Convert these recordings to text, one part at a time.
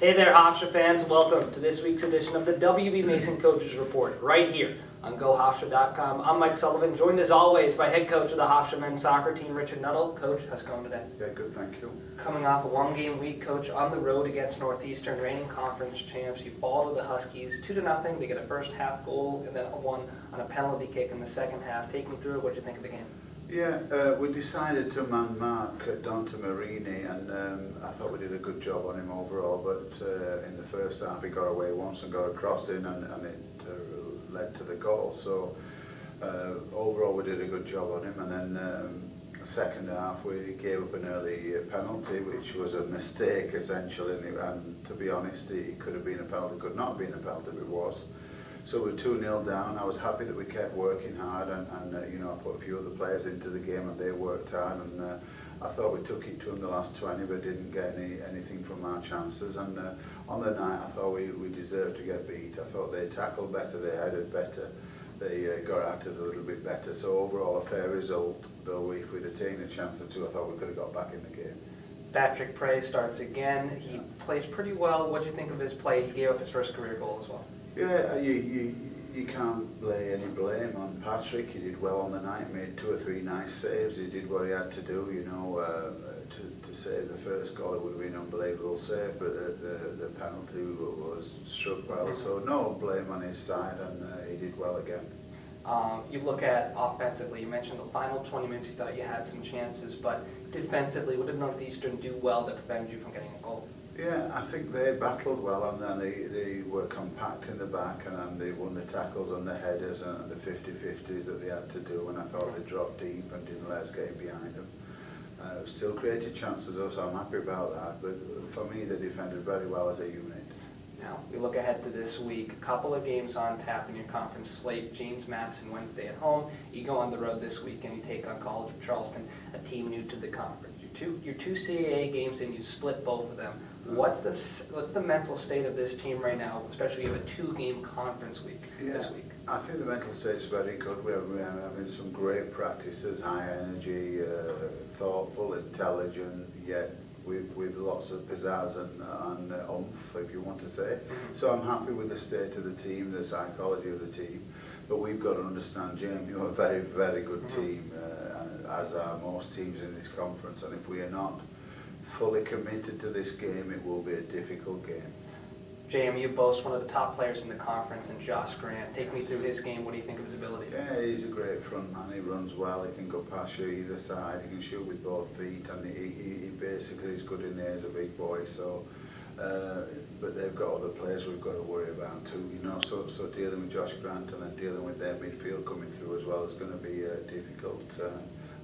Hey there, Hofstra fans. Welcome to this week's edition of the WB Mason Coaches Report, right here on GoHofstra.com. I'm Mike Sullivan, joined as always by head coach of the Hofstra men's soccer team, Richard Nuttall. Coach, how's it going today? Yeah, good, thank you. Coming off a one-game week, Coach, on the road against Northeastern, reigning conference champs. You fall to the Huskies 2-0. They get a first half goal and then a one on a penalty kick in the second half. Take me through it. What did you think of the game? Yeah, we decided to man mark Dante Marini, and I thought we did a good job on him overall, but in the first half he got away once and got a cross in, and it led to the goal. So overall we did a good job on him, and then the second half we gave up an early penalty, which was a mistake essentially, and to be honest, it could have been a penalty, could not have been a penalty, but it was. So we're 2-0 down. I was happy that we kept working hard, and you know, I put a few other players into the game and they worked hard, and I thought we took it to them the last 20 but didn't get anything from our chances, and on the night I thought we deserved to get beat. I thought they tackled better, they headed better, they got at us a little bit better, so overall a fair result, though if we'd have taken a chance or two I thought we could have got back in the game. Patrick Prey starts again. He plays pretty well. What do you think of his play? He gave up his first career goal as well. Yeah, you can't lay any blame on Patrick. He did well on the night, made 2 or 3 nice saves. He did what he had to do, you know, to save the first goal. It would have been an unbelievable save, but the penalty was struck well. So no blame on his side, and he did well again. You look at offensively, you mentioned the final 20 minutes you thought you had some chances, but defensively, what did Northeastern do well that prevented you from getting a goal? Yeah, I think they battled well, and then they were compact in the back, and they won the tackles and the headers and the 50-50s that they had to do, and I thought they dropped deep and didn't let us get in behind them. Still created chances though, so I'm happy about that, but for me they defended very well as a unit. Now, we look ahead to this week, a couple of games on tap in your conference slate. James Madison Wednesday at home. You go on the road this week and you take on College of Charleston, a team new to the conference. Your two CAA games and you split both of them. What's the mental state of this team right now, especially you have a 2-game conference week this week? I think the mental state's very good. We're having some great practices, high energy, thoughtful, intelligent, yet with lots of pizzazz and oomph, if you want to say. So I'm happy with the state of the team, the psychology of the team. But we've got to understand, Jim, you're a very, very good team, as are most teams in this conference. And if we are not fully committed to this game, it will be a difficult game. JMU boasts one of the top players in the conference, and Josh Grant. Take me through his game. What do you think of his ability? Yeah, he's a great front man. He runs well. He can go past you either side. He can shoot with both feet, and he basically is good in there as a big boy. So, but they've got other players we've got to worry about too. You know, so dealing with Josh Grant and then dealing with their midfield coming through as well is going to be difficult.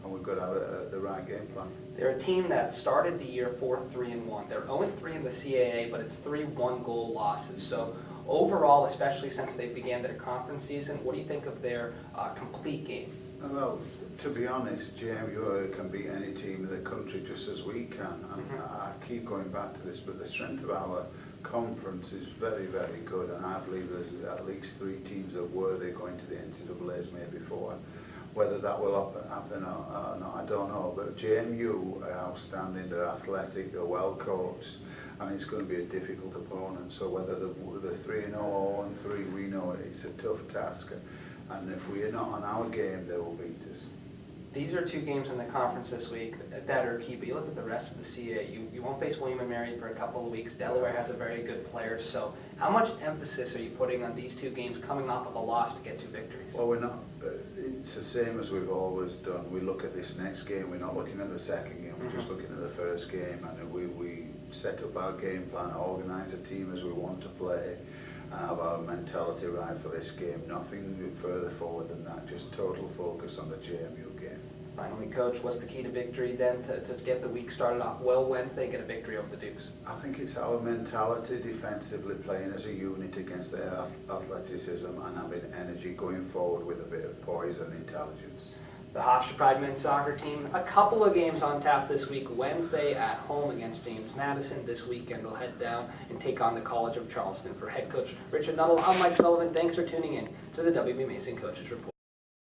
And we've got to have the right game plan. They're a team that started the year 4-3-1. They're 0-3 in the CAA, but it's 3 1-goal losses. So overall, especially since they began their conference season, what do you think of their complete game? Well, to be honest, JMU can beat any team in the country just as we can. And I keep going back to this, but the strength of our conference is very, very good. And I believe there's at least 3 teams that were going to the NCAA's maybe 4. Whether that will happen or not, I don't know. But JMU are outstanding, they're athletic, they're well coached, and it's going to be a difficult opponent. So whether the 3-0 or 1-3, we know it's a tough task. And if we are not on our game, they will beat us. These are 2 games in the conference this week that are key, but you look at the rest of the CA, you won't face William & Mary for a couple of weeks. Delaware has a very good player, so how much emphasis are you putting on these 2 games coming off of a loss to get 2 victories? Well, we're not. It's the same as we've always done. We look at this next game, we're not looking at the second game, we're just looking at the first game, and we set up our game plan, organise a team as we want to play, have our mentality right for this game. Nothing further forward than that, just total focus on the JMU game. Finally, Coach, what's the key to victory then to get the week started off well Wednesday, get a victory over the Dukes? I think it's our mentality defensively, playing as a unit against their athleticism and having energy going forward with a bit of poise and intelligence. The Hofstra Pride men's soccer team, a couple of games on tap this week. Wednesday at home against James Madison. This weekend they'll head down and take on the College of Charleston. For head coach Richard Nuttall, I'm Mike Sullivan. Thanks for tuning in to the WB Mason Coaches Report.